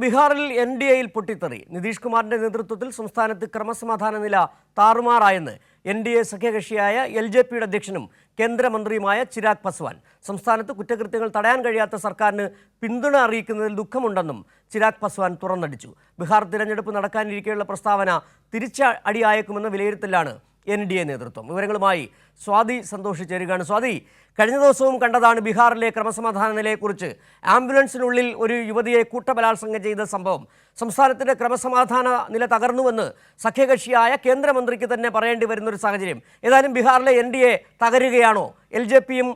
ബീഹാറിൽ എൻഡിഎയിൽ പൊട്ടിത്തെറി. നിതീഷ് കുമാറിന്റെ നേതൃത്വത്തിൽ സംസ്ഥാനത്ത് ക്രമസമാധാന നില താറുമാറായെന്ന് എൻഡിഎ സഖ്യകക്ഷിയായ എൽജെപിയുടെ അധ്യക്ഷനും കേന്ദ്രമന്ത്രിയുമായ ചിരാഗ് പസ്വാൻ. സംസ്ഥാനത്ത് കുറ്റകൃത്യങ്ങൾ തടയാൻ കഴിയാത്ത സർക്കാരിന് പിന്തുണ അറിയിക്കുന്നതിൽ ദുഃഖമുണ്ടെന്നും ചിരാഗ് പസ്വാൻ തുറന്നടിച്ചു. ബീഹാർ തിരഞ്ഞെടുപ്പ് നടക്കാനിരിക്കെയുള്ള പ്രസ്താവന തിരിച്ചടിയായേക്കുമെന്ന വിലയിരുത്തലാണ് എൻഡിഎ നേതൃത്വം. വിവരങ്ങളുമായി സ്വാതി സന്തോഷ് ചേരുകയാണ്. സ്വാതി, കഴിഞ്ഞ ദിവസവും കണ്ടതാണ് ബീഹാറിലെ ക്രമസമാധാന നിലയെക്കുറിച്ച്. ആംബുലൻസിനുള്ളിൽ ഒരു യുവതിയെ കൂട്ടബലാത്സംഗം ചെയ്ത സംഭവം. സംസ്ഥാനത്തിന്റെ ക്രമസമാധാന നില തകർന്നുവെന്ന് സഖ്യകക്ഷിയായ കേന്ദ്രമന്ത്രിക്ക് തന്നെ പറയേണ്ടി വരുന്നൊരു സാഹചര്യം. ഏതായാലും ബീഹാറിലെ എൻഡിഎ തകരുകയാണോ? എൽജെപിയും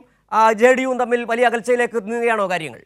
ജെഡിയുവും തമ്മിൽ വലിയ അകൽച്ചയിലേക്ക് നീങ്ങുകയാണോ കാര്യങ്ങൾ?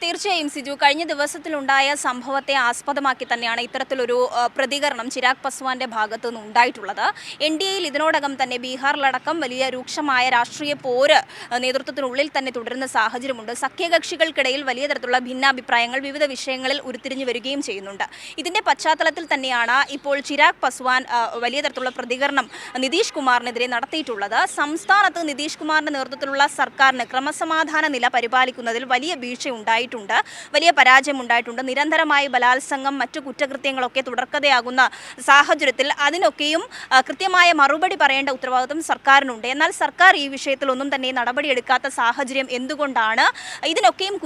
തീർച്ചയായും സിജു, കഴിഞ്ഞ ദിവസത്തിലുണ്ടായ സംഭവത്തെ ആസ്പദമാക്കി തന്നെയാണ് ഇത്തരത്തിലൊരു പ്രതികരണം ചിരാഗ് പസ്വാന്റെ ഭാഗത്തു നിന്ന് ഉണ്ടായിട്ടുള്ളത്. എൻഡിഎയിൽ ഇതിനോടകം തന്നെ ബീഹാറിലടക്കം വലിയ രൂക്ഷമായ രാഷ്ട്രീയ പോര് നേതൃത്വത്തിനുള്ളിൽ തന്നെ തുടരുന്ന സാഹചര്യമുണ്ട്. സഖ്യകക്ഷികൾക്കിടയിൽ വലിയ തരത്തിലുള്ള ഭിന്നാഭിപ്രായങ്ങൾ വിവിധ വിഷയങ്ങളിൽ ഉരുത്തിരിഞ്ഞു വരികയും ചെയ്യുന്നുണ്ട്. ഇതിന്റെ പശ്ചാത്തലത്തിൽ തന്നെയാണ് ഇപ്പോൾ ചിരാഗ് പസ്വാൻ വലിയ തരത്തിലുള്ള പ്രതികരണം നിതീഷ് കുമാറിനെതിരെ നടത്തിയിട്ടുള്ളത്. സംസ്ഥാനത്ത് നിതീഷ് കുമാറിന്റെ നേതൃത്വത്തിലുള്ള സർക്കാരിന് ക്രമസമാധാന നില പരിപാലിക്കുന്നതിൽ വലിയ വീഴ്ച ഉണ്ടായിട്ടുണ്ട്, വലിയ പരാജയം ഉണ്ടായിട്ടുണ്ട്. നിരന്തരമായി ബലാത്സംഗം, മറ്റു കുറ്റകൃത്യങ്ങളൊക്കെ തുടർക്കഥയാകുന്ന സാഹചര്യത്തിൽ അതിനൊക്കെയും കൃത്യമായ മറുപടി പറയേണ്ട ഉത്തരവാദിത്വം സർക്കാരിനുണ്ട്. എന്നാൽ സർക്കാർ ഈ വിഷയത്തിലൊന്നും തന്നെ നടപടിയെടുക്കാത്ത സാഹചര്യം എന്തുകൊണ്ടാണ്? ഇതിനൊക്കെയും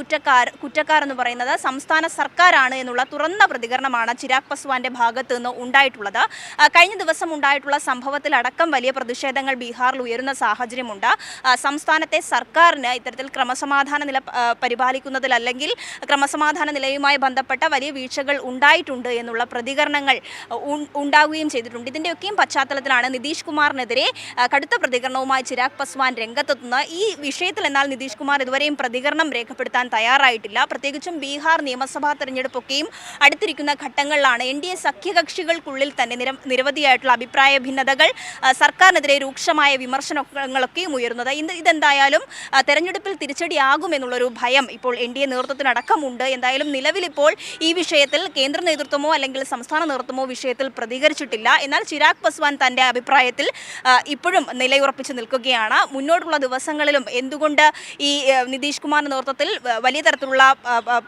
കുറ്റക്കാർ എന്ന് പറയുന്നത് സംസ്ഥാന സർക്കാരാണ് എന്നുള്ള തുറന്ന പ്രതികരണമാണ് ചിരാഗ് പസ്വാന്റെ ഭാഗത്ത് നിന്ന് ഉണ്ടായിട്ടുള്ളത്. കഴിഞ്ഞ ദിവസം ഉണ്ടായിട്ടുള്ള സംഭവത്തിലടക്കം വലിയ പ്രതിഷേധങ്ങൾ ബീഹാറിൽ ഉയരുന്ന സാഹചര്യമുണ്ട്. സംസ്ഥാനത്തെ സർക്കാരിന് ഇത്തരത്തിൽ ക്രമസമാധാന നില പരിപാലിക്കുന്നതിൽ അല്ലെങ്കിൽ ക്രമസമാധാന നിലയുമായി ബന്ധപ്പെട്ട വലിയ വീഴ്ചകൾ ഉണ്ടായിട്ടുണ്ട് എന്നുള്ള പ്രതികരണങ്ങൾ ഉണ്ടാവുകയും ചെയ്തിട്ടുണ്ട്. ഇതിൻ്റെയൊക്കെയും പശ്ചാത്തലത്തിലാണ് നിതീഷ് കുമാറിനെതിരെ കടുത്ത പ്രതികരണവുമായി ചിരാഗ് പസ്വാൻ രംഗത്തെത്തുന്നത്. ഈ വിഷയത്തിൽ എന്നാൽ നിതീഷ് കുമാർ ഇതുവരെയും പ്രതികരണം രേഖപ്പെടുത്താൻ തയ്യാറായിട്ടില്ല. പ്രത്യേകിച്ചും ബീഹാർ നിയമസഭാ തെരഞ്ഞെടുപ്പൊക്കെയും അടുത്തിരിക്കുന്ന ഘട്ടങ്ങളിലാണ് എൻഡിഎ സഖ്യകക്ഷികൾക്കുള്ളിൽ തന്നെ നിരവധിയായിട്ടുള്ള അഭിപ്രായ ഭിന്നതകൾ, സർക്കാരിനെതിരെ രൂക്ഷമായ വിമർശനങ്ങളൊക്കെയും ഉയരുന്നത്. ഇതെന്തായാലും തെരഞ്ഞെടുപ്പിൽ തിരിച്ചടിയാകുമെന്നുള്ളൊരു ഭയം ഇപ്പോൾ എൻഡിഎ നേതൃത്വത്തിനടക്കമുണ്ട്. എന്തായാലും നിലവിലിപ്പോൾ ഈ വിഷയത്തിൽ കേന്ദ്ര നേതൃത്വമോ അല്ലെങ്കിൽ സംസ്ഥാന നേതൃത്വമോ വിഷയത്തിൽ പ്രതികരിച്ചിട്ടില്ല. എന്നാൽ ചിരാഗ് പസ്വാൻ തന്റെ അഭിപ്രായത്തിൽ ഇപ്പോഴും നിലയുറപ്പിച്ച് നിൽക്കുകയാണ്. മുന്നോട്ടുള്ള ദിവസങ്ങളിലും എന്തുകൊണ്ട് ഈ നിതീഷ് കുമാറിന്റെ നേതൃത്വത്തിൽ വലിയ തരത്തിലുള്ള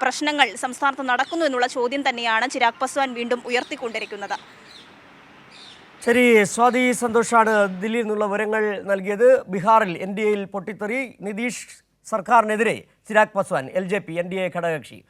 പ്രശ്നങ്ങൾ സംസ്ഥാനത്ത് നടക്കുന്നു എന്നുള്ള ചോദ്യം തന്നെയാണ് ചിരാഗ് പസ്വാൻ വീണ്ടും ഉയർത്തിക്കൊണ്ടിരിക്കുന്നത്. ശരി, സ്വാതി സന്തോഷാണ് ദില്ലിയിൽ നിന്നുള്ള വിവരങ്ങൾ നൽകിയത്. ബീഹാറിൽ എൻഡിഎയിൽ പൊട്ടിത്തെറി. നിതീഷ് സർക്കാരിനെതിരെ ചിരാഗ് പസ്വാൻ, എൽജെപി എൻഡിഎ ഘടകകക്ഷി.